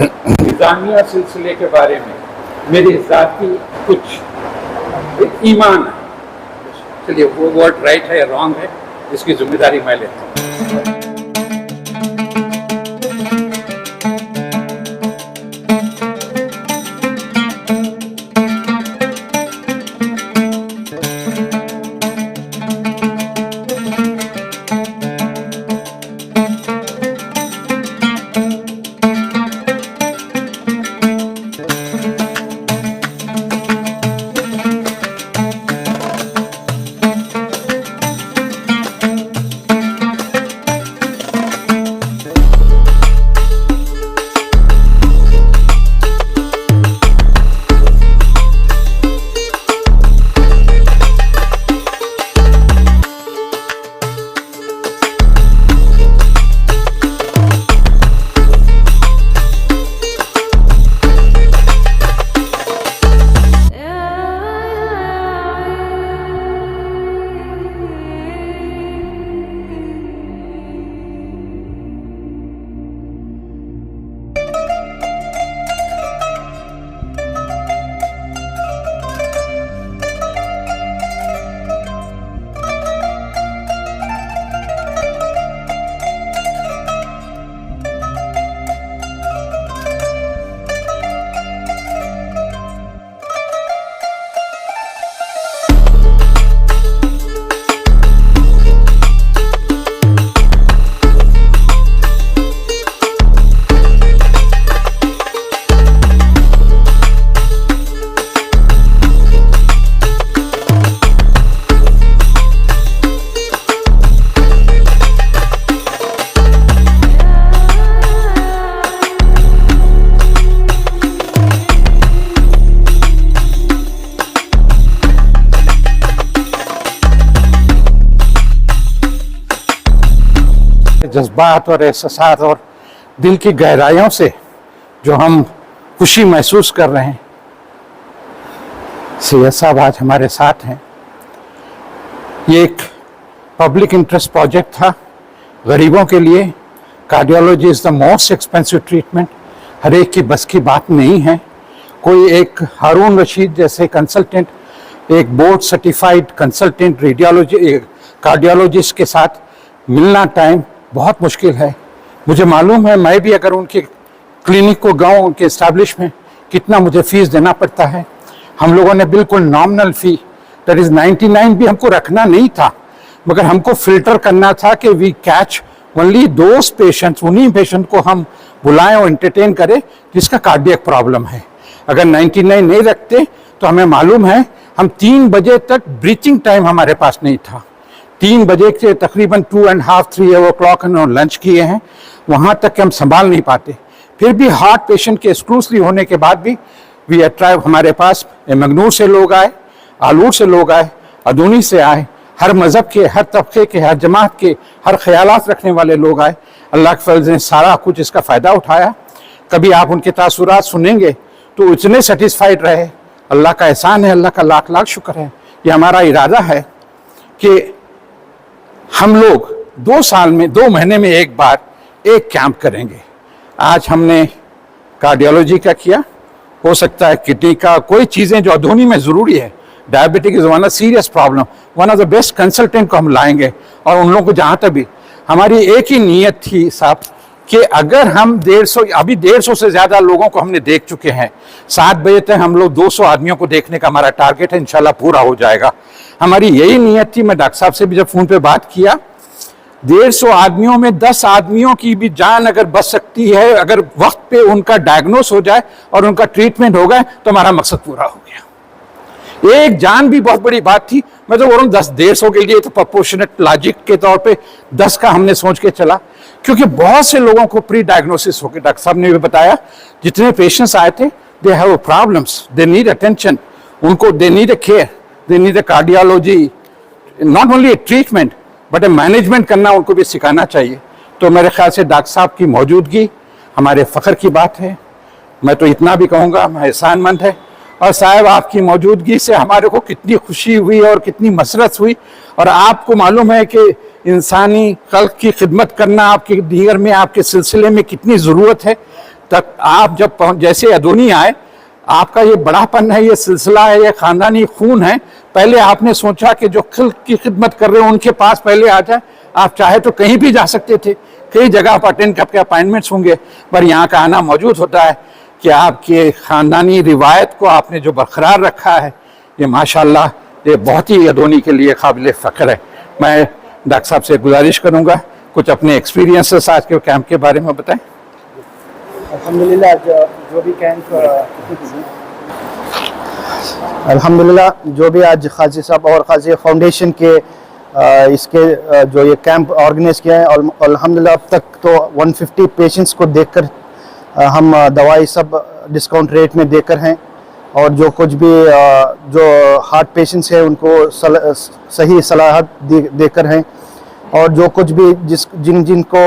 इंतजामिया सिलसिले के बारे में मेरी ज़ाती कुछ ईमान है। चलिए वो वर्ड राइट है या रॉन्ग है, इसकी जिम्मेदारी मैं लेता हूँ। जज्बात और एहसास और दिल की गहराइयों से जो हम खुशी महसूस कर रहे हैं, सैयद साहब आज हमारे साथ हैं। ये एक पब्लिक इंटरेस्ट प्रोजेक्ट था गरीबों के लिए। Cardiology is the most expensive treatment, हर एक की बस की बात नहीं है। कोई एक हारून रशीद जैसे कंसल्टेंट, एक board certified consultant radiology cardiologist के साथ मिलना टाइम बहुत मुश्किल है। मुझे मालूम है, मैं भी अगर उनके क्लिनिक को गाँव उनके इस्टेब्लिश में कितना मुझे फीस देना पड़ता है। हम लोगों ने बिल्कुल नॉमिनल फ़ी, दैट इज़ 99 भी हमको रखना नहीं था, मगर हमको फिल्टर करना था कि we catch only those patients, उन्हीं पेशेंट को हम बुलाएं और एंटरटेन करें जिसका कार्डियक प्रॉब्लम है। अगर 99 नहीं रखते तो हमें मालूम है हम 3 बजे तक ब्रीथिंग टाइम हमारे पास नहीं था। 3 बजे से तकरीबन 2.5-3 o'clock हम लंच किए हैं, वहाँ तक हम संभाल नहीं पाते। फिर भी हार्ट पेशेंट के एक्सक्लूसिव होने के बाद भी वी अट्रैक्ट, हमारे पास मगनूर से लोग आए, आलूर से लोग आए, अदूनी से आए, हर मज़हब के, हर तबके के, हर जमात के, हर ख्यालात रखने वाले लोग आए। अल्लाह के फज़ल ने सारा कुछ इसका फ़ायदा उठाया। कभी आप उनके तासुरात सुनेंगे तो इतने सेटिस्फाइड रहे। अल्लाह का एहसान है, अल्लाह का लाख लाख शुक्र है। ये हमारा इरादा है कि हम लोग 2 साल में 2 महीने में एक बार एक कैंप करेंगे। आज हमने कार्डियोलॉजी का किया, हो सकता है किडनी का, कोई चीज़ें जो अधूनी में ज़रूरी है। Diabetic is one of serious problem, one of the best consultant को हम लाएंगे। और उन लोगों को जहाँ तक भी हमारी एक ही नीयत थी साहब कि अगर हम 150 से ज़्यादा लोगों को हमने देख चुके हैं। 7 बजे तक हम लोग 200 आदमियों को देखने का हमारा टारगेट है, इंशाल्लाह पूरा हो जाएगा। हमारी यही नीयत थी। मैं डॉक्टर साहब से भी जब फ़ोन पे बात किया, 150 आदमियों में 10 आदमियों की भी जान अगर बच सकती है, अगर वक्त पे उनका डायग्नोस हो जाए और उनका ट्रीटमेंट हो गए तो हमारा मकसद पूरा हो गया। एक जान भी बहुत बड़ी बात थी। मैं तो बोल रहा हूँ 150 के लिए तो प्रोपोर्शनेट लॉजिक के तौर पे 10 का हमने सोच के चला, क्योंकि बहुत से लोगों को प्री डायग्नोसिस हो गया। डॉक्टर साहब ने भी बताया जितने पेशेंट्स आए थे, they have problems, they need attention, उनको they need a care, they need a cardiology, not only a treatment but a management करना उनको भी सिखाना चाहिए। तो मेरे ख्याल से डॉक्टर साहब की मौजूदगी हमारे फ़ख्र की बात है। मैं तो इतना भी कहूँगा, मैं एहसानमंद है। और साहब आपकी मौजूदगी से हमारे को कितनी खुशी हुई और कितनी मसरत हुई। और आपको मालूम है कि इंसानी खल्क की खिदमत करना आपके दीगर में, आपके सिलसिले में कितनी ज़रूरत है। तक आप जब जैसे अदोनी आए, आपका ये बड़ापन है, ये सिलसिला है, ये खानदानी खून है। पहले आपने सोचा कि जो खिल्क की खिदमत कर रहे हो उनके पास पहले आ जाए। आप चाहे तो कहीं भी जा सकते थे, कई जगह पर अटेंड करके अपॉइंटमेंट्स होंगे, पर यहाँ का आना मौजूद होता है कि आपके ख़ानदानी रिवायत को आपने जो बरकरार रखा है, ये माशाल्लाह ये बहुत ही अदोनी के लिए काबिल फ़ख्र है। मैं डॉक्टर साहब से गुजारिश करूँगा कुछ अपने एक्सपीरियंसेस आज के कैंप के बारे में बताएं। अल्हम्दुलिल्लाह जो भी कैंप अल्हम्दुलिल्लाह जो भी आज खाजी साहब और खाजी फाउंडेशन के इसके जो ये कैंप ऑर्गेनाइज किया है, और अल्हम्दुलिल्लाह अब तक तो 150 पेशेंट्स को देखकर हम दवाई सब डिस्काउंट रेट में देकर हैं, और जो कुछ भी जो हार्ट पेशेंट्स हैं उनको सही सलाह देकर हैं, और जो कुछ भी जिनको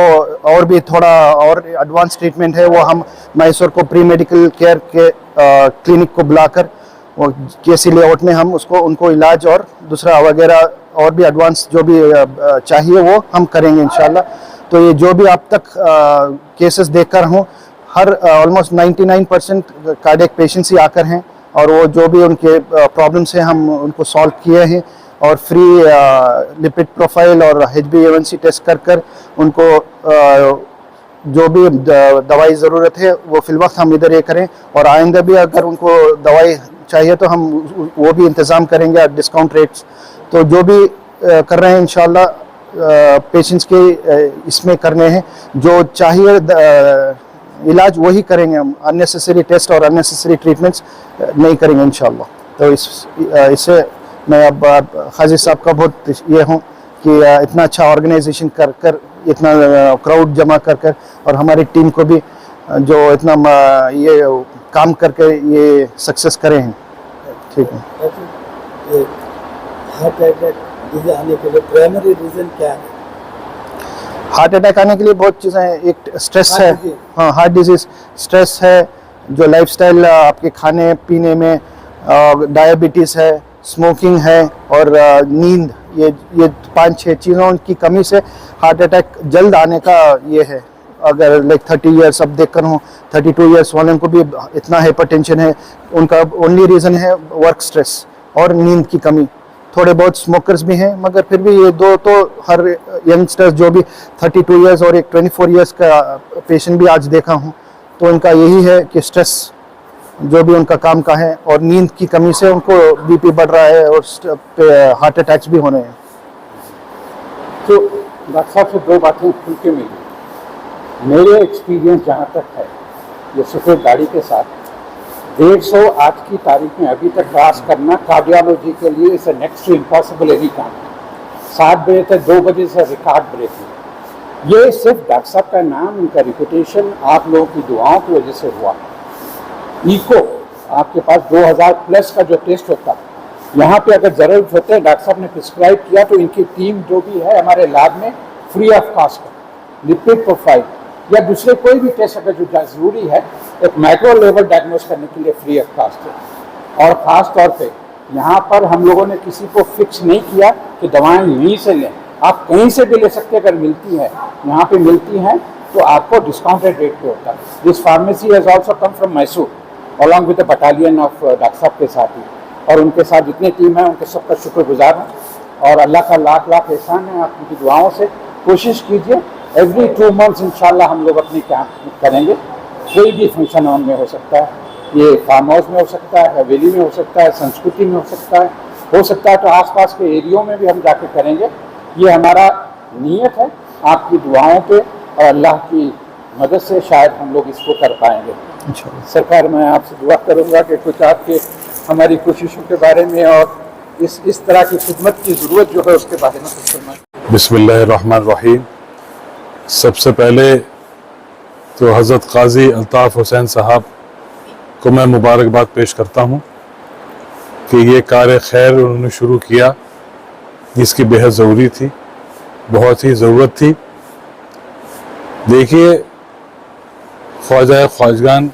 और भी थोड़ा और एडवांस ट्रीटमेंट है वो हम मैसूर को प्री मेडिकल केयर के क्लिनिक को बुलाकर वो केसी लेआउट में हम उनको इलाज और दूसरा वगैरह और भी एडवांस जो भी चाहिए वो हम करेंगे इंशाल्लाह। तो ये जो भी अब तक केसेस देखकर हूँ, हर ऑलमोस्ट 99% कार्डियक पेशेंट्स ही आकर हैं, और वो जो भी उनके प्रॉब्लम्स हैं हम उनको सॉल्व किए हैं, और फ्री लिपिड प्रोफाइल और HbA1c टेस्ट कर उनको जो भी दवाई ज़रूरत है वो फिलवक्त हम इधर ये करें, और आइंदा भी अगर उनको दवाई चाहिए तो हम वो भी इंतज़ाम करेंगे डिस्काउंट रेट्स। तो जो भी कर रहे हैं इंशाल्लाह पेशेंट्स के इसमें करने हैं, जो चाहिए इलाज वही करेंगे हम, अननेसेसरी टेस्ट और अननेसेसरी ट्रीटमेंट्स नहीं करेंगे इंशाल्लाह। तो इससे मैं अब खाजी साहब का बहुत ये हूँ कि इतना अच्छा ऑर्गेनाइजेशन कर इतना क्राउड जमा कर और हमारी टीम को भी जो इतना ये काम करके ये सक्सेस करे हैं। ठीक है। हार्ट अटैक आने के लिए प्राइमरी रीज़न क्या है? हार्ट अटैक आने के लिए बहुत चीज़ें हैं। एक स्ट्रेस है, हाँ हार्ट डिजीज़, स्ट्रेस है, जो लाइफस्टाइल आपके खाने पीने में, डायबिटीज़ है, स्मोकिंग है, और नींद, ये 5-6 चीज़ों की कमी से हार्ट अटैक जल्द आने का ये है। अगर लाइक 30 ईयर्स अब देखकर हूँ, 32 ईयर्स वाले को भी इतना हाइपरटेंशन है, उनका ओनली रीज़न है वर्क स्ट्रेस और नींद की कमी। थोड़े बहुत स्मोकर्स भी हैं, मगर फिर भी ये दो तो हर यंगस्टर्स जो भी 32 ईयर्स और एक 24 ईयर्स का पेशेंट भी आज देखा हूँ, तो उनका यही है कि स्ट्रेस जो भी उनका काम का है, और नींद की कमी से उनको बीपी बढ़ रहा है और हार्ट अटैक्स भी होने हैं। तो डॉक्टर साहब से दो बातें खुल के मिली। मेरे एक्सपीरियंस जहाँ तक है, ये सफ़ेद गाड़ी के साथ 150 आज की तारीख में अभी तक क्रॉस करना कार्डियोलॉजी के लिए इस नेक्स्ट टू इम्पॉसिबल एनी काम। 7 बजे तक 2 बजे से रिकॉर्ड ब्रेक है। ये सिर्फ डॉक्टर साहब का नाम, उनका रिपुटेशन आप लोगों की दुआओं की वजह से हुआ। इको आपके पास 2000 प्लस का जो टेस्ट होता है, यहाँ पे अगर ज़रूरत होते हैं डॉक्टर साहब ने प्रिस्क्राइब किया तो इनकी टीम जो भी है हमारे लैब में free of cost lipid profile या दूसरे कोई भी टेस्ट अगर जो ज़रूरी है एक माइक्रो लेवल डायग्नोस करने के लिए फ्री ऑफ कॉस्ट है। और ख़ास तौर पे यहाँ पर हम लोगों ने किसी को फिक्स नहीं किया कि दवाएं यहीं से लें, आप कहीं से भी ले सकते हैं। अगर मिलती है यहाँ पे मिलती हैं तो आपको डिस्काउंटेड रेट पे होता है। This pharmacy has also come from Mysore along with the battalion of doctor साहब के साथ ही, और उनके साथ जितने टीम है उनके सबका शुक्रगुजार हूँ, और अल्लाह का लाख लाख एहसान है आप उनकी दुआओं से। कोशिश कीजिए एवरी 2 मंथ्स इंशाल्लाह हम लोग अपनी कैंप करेंगे। कोई भी फंक्शन ऑन में हो सकता है, ये फार्म हाउस में हो सकता है, हवेली में हो सकता है, संस्कृति में हो सकता है तो आसपास के एरियो में भी हम जाके करेंगे। ये हमारा नीयत है, आपकी दुआओं पे और अल्लाह की मदद से शायद हम लोग इसको कर पाएंगे। सरकार मैं आपसे दुआ करूँगा कि कुछ आपके हमारी कोशिशों के बारे में और इस तरह की खिदमत की ज़रूरत जो है उसके बारे में कुछ फरमाएं। बिस्मिल्लाहिर्रहमानिर्रहीम। सबसे पहले तो हज़रत क़ाज़ी अल्ताफ़ हुसैन साहब को मैं मुबारकबाद पेश करता हूँ कि ये कार खैर उन्होंने शुरू किया जिसकी बेहद ज़रूरी थी, बहुत ही ज़रूरत थी। देखिए ख्वाजा ख्वाजगान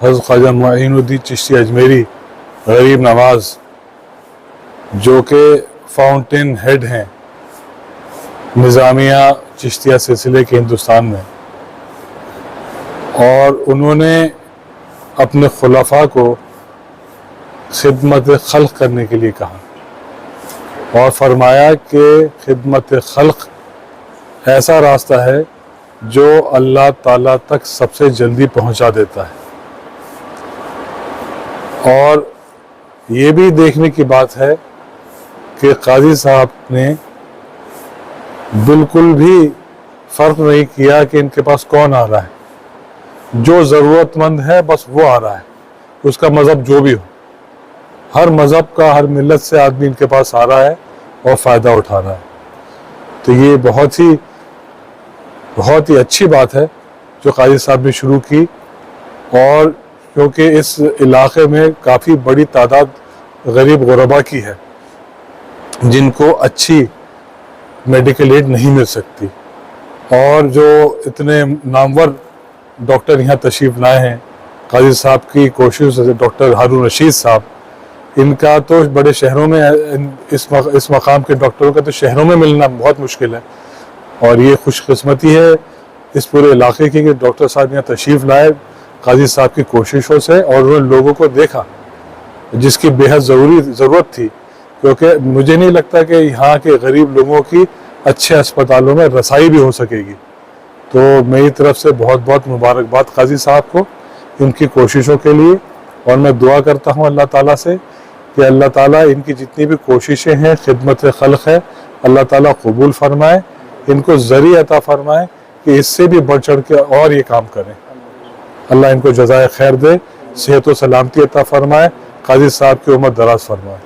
हज़रत ख्वाजा मुईनुद्दीन चिश्ती अजमेरी गरीब नवाज़ जो कि फाउंटेन हेड हैं निज़ामिया चिश्तिया सिलसिले के हिंदुस्तान में, और उन्होंने अपने खुलाफा को खिदमत खल्क करने के लिए कहा और फरमाया कि खिदमत खल्क ऐसा रास्ता है जो अल्लाह ताला तक सबसे जल्दी पहुंचा देता है। और ये भी देखने की बात है कि काजी साहब ने बिल्कुल भी फ़र्क नहीं किया कि इनके पास कौन आ रहा है, जो ज़रूरतमंद है बस वो आ रहा है, उसका मज़हब जो भी हो। हर मज़हब का, हर मिल्लत से आदमी इनके पास आ रहा है और फ़ायदा उठा रहा है। तो ये बहुत ही अच्छी बात है जो काजी साहब ने शुरू की। और क्योंकि इस इलाके में काफ़ी बड़ी तादाद गरीब गुरबा की है जिनको अच्छी मेडिकल एड नहीं मिल सकती, और जो इतने नामवर डॉक्टर यहाँ तशरीफ़ लाए हैं, काजी साहब की कोशिश से, डॉक्टर हारून रशीद साहब, इनका तो बड़े शहरों में इस मकाम के डॉक्टरों का तो शहरों में मिलना बहुत मुश्किल है। और ये खुशकिस्मती है इस पूरे इलाके की कि डॉक्टर साहब यहाँ तशरीफ़ लाए काजी साहब की कोशिशों से, और उन्होंने लोगों को देखा जिसकी बेहद ज़रूरत थी। क्योंकि मुझे नहीं लगता कि यहाँ के गरीब लोगों की अच्छे अस्पतालों में रसाई भी हो सकेगी। तो मेरी तरफ से बहुत बहुत मुबारकबाद काजी साहब को इनकी कोशिशों के लिए। और मैं दुआ करता हूँ अल्लाह ताला से कि अल्लाह ताला इनकी जितनी भी कोशिशें हैं, खिदमत खल्क है, अल्लाह ताला कबूल फरमाए, इनको ज़रिया अता फरमाए कि इससे भी बढ़ चढ़ के और ये काम करें। अल्लाह इनको जज़ाए खैर दे, सेहत व सलामती अता फरमाए, काजी साहब की उम्र दराज फरमाए।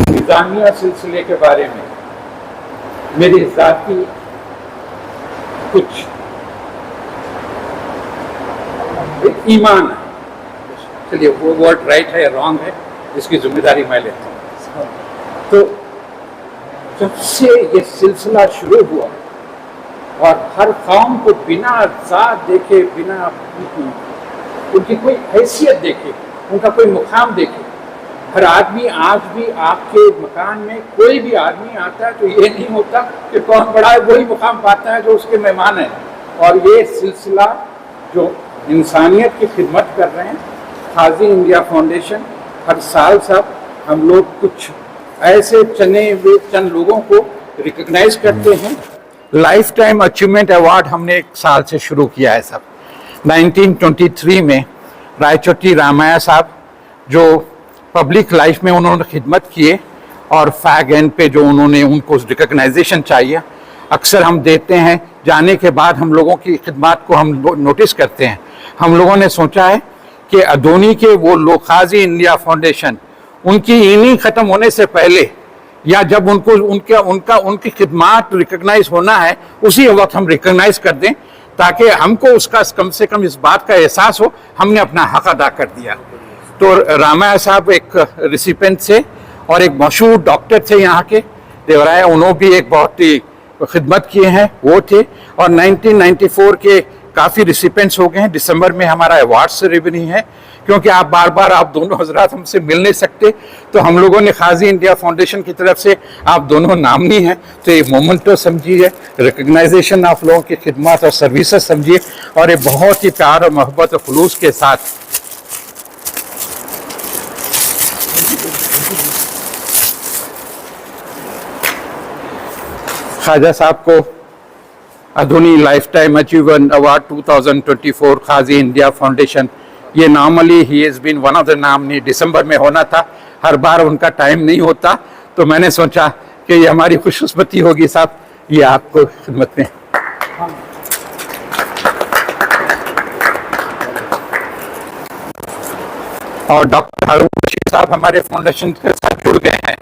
निज़ामिया सिलसिले के बारे में मेरी ज़ाती कुछ ईमान है। चलिए, वो वर्ड राइट है या रॉन्ग है इसकी जिम्मेदारी मैं लेता हूँ। तो जब से ये सिलसिला शुरू हुआ और हर कौम को बिना ज़ात देखे, बिना उनकी कोई हैसियत देखे, उनका कोई मुकाम देखे, हर आदमी, आज भी आपके मकान में कोई भी आदमी आता है तो ये नहीं होता कि कौन बड़ा है वही मुकाम पाता है जो उसके मेहमान है। और ये सिलसिला जो इंसानियत की खिदमत कर रहे हैं, काजी इंडिया फाउंडेशन, हर साल साहब हम लोग कुछ ऐसे चने हुए चंद लोगों को रिकग्नाइज करते हैं। लाइफ टाइम अचीवमेंट अवार्ड हमने एक साल से शुरू किया है साहब। 1923 में रायचोटी रामाया साहब, जो पब्लिक लाइफ में उन्होंने खिदमत किए और फैग एंड पे जो उन्होंने, उनको रिकग्नाइजेशन चाहिए। अक्सर हम देते हैं, जाने के बाद हम लोगों की खिदमत को हम नोटिस करते हैं। हम लोगों ने सोचा है कि अदोनी के वो लोग, काजी इंडिया फाउंडेशन, उनकी इनिंग ख़त्म होने से पहले या जब उनकी खिदमत रिकग्नाइज होना है उसी वक्त हम रिकग्नाइज कर दें, ताकि हमको उसका कम से कम इस बात का एहसास हो हमने अपना हक अदा कर दिया। तो रामाया साहब एक रिसिपेंट थे और एक मशहूर डॉक्टर थे यहाँ के देवराय, उन्होंने भी एक बहुत ही खिदमत किए हैं, वो थे। और 1994 के काफ़ी रिसिपेंट्स हो गए हैं। दिसंबर में हमारा अवार्ड सेरेमनी है। क्योंकि आप बार बार आप दोनों हजरात हमसे मिल नहीं सकते, तो हम लोगों ने काजी इंडिया फाउंडेशन की तरफ से आप दोनों नामनी हैं, तो ये मोमेंटो समझिए, रिकग्नाइजेशन आप लोगों की खिदमत और सर्विसेज समझिए, और ये बहुत ही प्यार और मोहब्बत और खुलूस के साथ ख्वाजा साहब को अधूनी lifetime achievement award 2024 Qazi India foundation, ये नॉर्मली ही is been one of the नामनी दिसंबर में होना था। हर बार उनका टाइम नहीं होता, तो मैंने सोचा कि ये हमारी खुशकिस्मती होगी साहब, ये आपको खिदमत में। और डॉक्टर हारून रशीद साहब हमारे फाउंडेशन के साथ जुड़ गए हैं।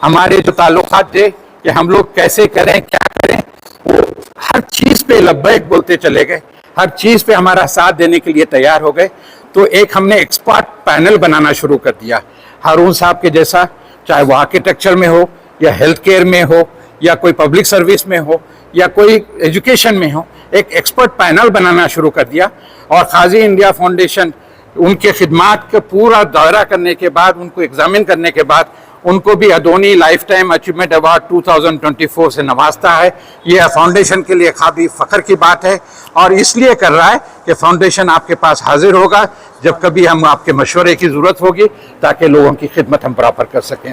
हमारे जो ताल्लुकात थे कि हम लोग कैसे करें, क्या करें, वो हर चीज़ पे लब्बैक बोलते चले गए, हर चीज़ पे हमारा साथ देने के लिए तैयार हो गए। तो एक हमने एक्सपर्ट पैनल बनाना शुरू कर दिया हारून साहब के जैसा, चाहे वो आर्किटेक्चर में हो या हेल्थ केयर में हो या कोई पब्लिक सर्विस में हो या कोई एजुकेशन में हो, एक एक्सपर्ट पैनल बनाना शुरू कर दिया। और काजी इंडिया फाउंडेशन उनके खिदमात का पूरा दौरा करने के बाद, उनको एग्जामिन करने के बाद, उनको भी अदोनी लाइफ टाइम अचीवमेंट अवार्ड 2024 से नवाजता है। ये फाउंडेशन के लिए काफ़ी फ़ख्र की बात है और इसलिए कर रहा है कि फाउंडेशन आपके पास हाजिर होगा जब कभी हम आपके मशवरे की ज़रूरत होगी, ताकि लोगों की खिदमत हम बराबर कर सकें।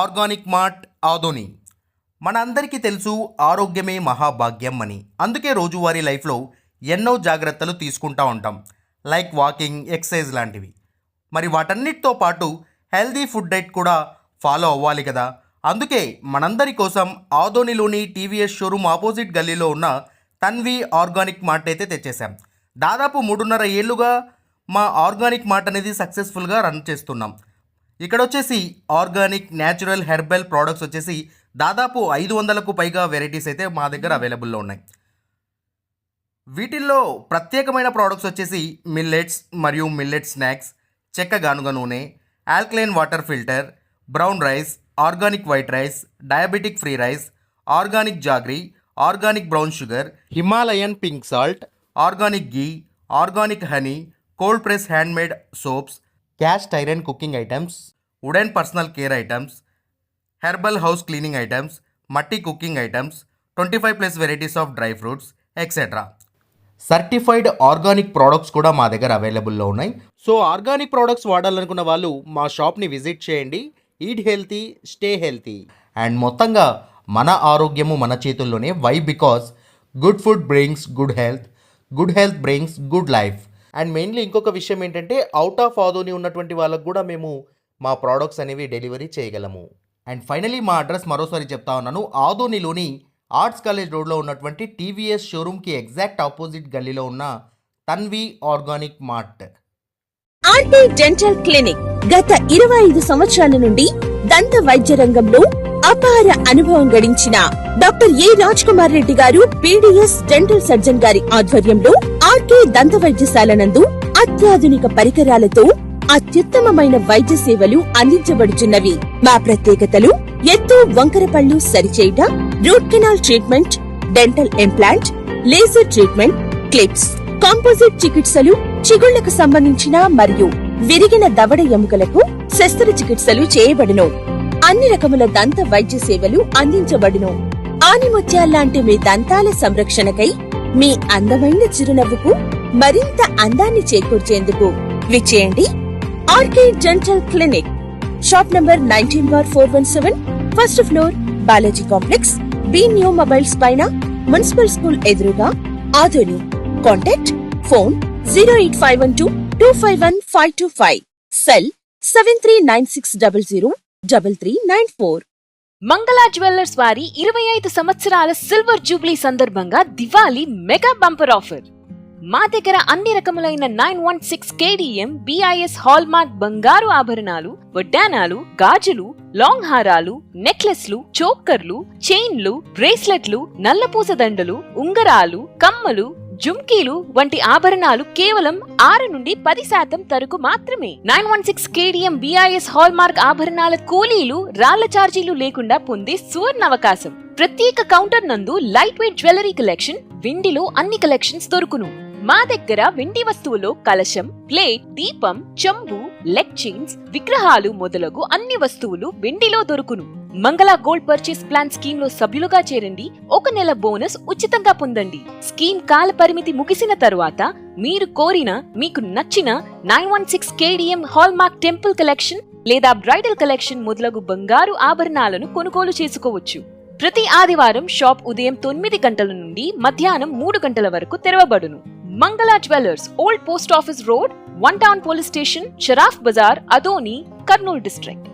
Organic mart Adoni. మనందరికీ తెలుసు ఆరోగ్యమే మహాభాగ్యం అని. అందుకే రోజువారీ లైఫ్లో ఎన్నో జాగ్రత్తలు తీసుకుంటూ ఉంటాం, లైక్ వాకింగ్, ఎక్సర్సైజ్ లాంటివి. మరి వాటన్నిటితో పాటు హెల్దీ ఫుడ్ డైట్ కూడా ఫాలో అవ్వాలి కదా. అందుకే మనందరి కోసం ఆదోనిలోని టీవీఎస్ షోరూమ్ ఆపోజిట్ గల్లీలో ఉన్న తన్వి ఆర్గానిక్ మార్ట్ అయితే తెచ్చేసాం. దాదాపు 3.5 ఏళ్ళుగా మా ఆర్గానిక్ మార్ట్ అనేది సక్సెస్ఫుల్గా రన్ చేస్తున్నాం. ఇక్కడ వచ్చేసి ఆర్గానిక్, న్యాచురల్, హెర్బల్ ప్రోడక్ట్స్ వచ్చేసి దాదాపు 500కు పైగా వెరైటీస్ అయితే మా దగ్గర అవైలబుల్లో ఉన్నాయి. వీటిల్లో ప్రత్యేకమైన ప్రోడక్ట్స్ వచ్చేసి మిల్లెట్స్ మరియు మిల్లెట్ స్నాక్స్, చెక్క గానుగ నూనె, alkaline water filter, brown rice, organic white rice, diabetic free rice, organic jaggery, organic brown sugar, Himalayan pink salt, organic ghee, organic honey, cold press handmade soaps, cast iron cooking items, wooden personal care items, herbal house cleaning items, మట్టి cooking items, 25+ varieties of dry fruits etcetera. Certified organic products కూడా మా దగ్గర అవైలబుల్లో ఉన్నాయి. So organic products వాడాలనుకున్న వాళ్ళు మా షాప్ని visit చేయండి. Eat healthy, stay healthy. And మొత్తంగా మన ఆరోగ్యము మన చేతుల్లోనే. Why? Because good food brings good health, good health brings good life. And mainly ఇంకొక విషయం ఏంటంటే, అవుట్ ఆఫ్ ఆదోని ఉన్నటువంటి వాళ్ళకు కూడా మేము మా ప్రోడక్ట్స్ అనేవి డెలివరీ చేయగలము. అండ్ ఫైనలీ మా అడ్రస్ మరోసారి చెప్తా ఉన్నాను. ఆదోనిలోని ఆర్ట్స్ కాలేజ్ రోడ్లో ఉన్నటువంటి టీవీఎస్ షోరూమ్కి ఎగ్జాక్ట్ ఆపోజిట్ గల్లీలో ఉన్న Tanvi organic mart. RT dental clinic గత 25 సంవత్సరాల నుండి దంత వైద్య రంగంలో అపార అనుభవం గడించిన డాక్టర్ ఏ రాజ్ కుమార్ రెడ్డి గారు పీడీఎస్ డెంటల్ సర్జన్ గారి ఆధ్వర్యంలో ఆర్కే దంత వైద్యశాల నందు అత్యాధునిక పరికరాలతో అత్యుత్తమమైన వైద్య సేవలు అందించబడుచున్నవి. మా ప్రత్యేకతలు: ఎత్తు వంకర పళ్ళు సరిచేయుట, root canal treatment, dental implant, laser treatment, clips, composite చికిత్సలు, చిగుళ్లకు సంబంధించిన మరియు విరిగిన దవడ ఎముకలకు శస్త్రచికిత్సలు చేయబడును. అన్ని రకముల దంత వైద్య సేవలు అందించబడును. ఆనిముత్యాల్లాంటి మీ దంతాల సంరక్షణకై మీ అందమైన చిరునవ్వుకు మరింత అందాన్ని చేకూర్చేందుకు విచ్చేయండి RK dental clinic. Shop number 19/417, first floor, Balaji complex, B new mobiles పైన, మున్సిపల్ స్కూల్ ఎదురుగా, ఆదోని. Contact phone 08512251525. Cell 7396003394. మంగళ జ్యువెల్లర్స్ వారి 25 సంవత్సరాల సిల్వర్ జూబ్లీ సందర్భంగా దివాళీ మెగా బంపర్ ఆఫర్. మా దగ్గర అన్ని రకములైన 916 KDM BIS హాల్మార్క్ బంగారు ఆభరణాలు, వడ్డానాలు, గాజులు, లాంగ్ హారాలు, నెక్లెస్లు, చోకర్లు, చైన్లు, బ్రేస్లెట్లు, నల్లపూస దండలు, ఉంగరాలు, కమ్మలు, జుమ్కీలు వంటి ఆభరణాలు కేవలం 6 నుండి 10% తరకు మాత్రమే. 916 KDM BIS హాల్మార్క్ ఆభరణాల కూలీలు, రాళ్ల ఛార్జీలు లేకుండా పొందే సువర్ణ అవకాశం. ప్రత్యేక కౌంటర్ నందు లైట్ వెయిట్ జ్యువెలరీ కలెక్షన్, వెండిలో అన్ని కలెక్షన్స్ దొరుకును. మా దగ్గర వెండి వస్తువులో కలశం, ప్లేట్, దీపం, చెంబు, లెగ్ చైన్స్, విగ్రహాలు మొదలగు అన్ని వస్తువులు వెండిలో దొరుకును. మంగళ గోల్డ్ పర్చేస్ ప్లాన్ స్కీమ్ లో సభ్యులుగా చేరండి. 1 నెల బోనస్ ఉచితంగా పొందండి. స్కీమ్ కాల పరిమితి ముగిసిన తరువాత మీరు కోరిన, మీకు నచ్చిన 916 KDM హాల్మార్క్ టెంపుల్ కలెక్షన్ లేదా బ్రైడల్ కలెక్షన్ మొదలగు బంగారు ఆభరణాలను కొనుగోలు చేసుకోవచ్చు. ప్రతి ఆదివారం షాప్ ఉదయం 9 గంటల నుండి మధ్యాహ్నం 3 గంటల వరకు తెరవబడును. Mangala jewellers, old post office road, 1 town police station, Sharaf Bazar, Adoni, Kurnool district.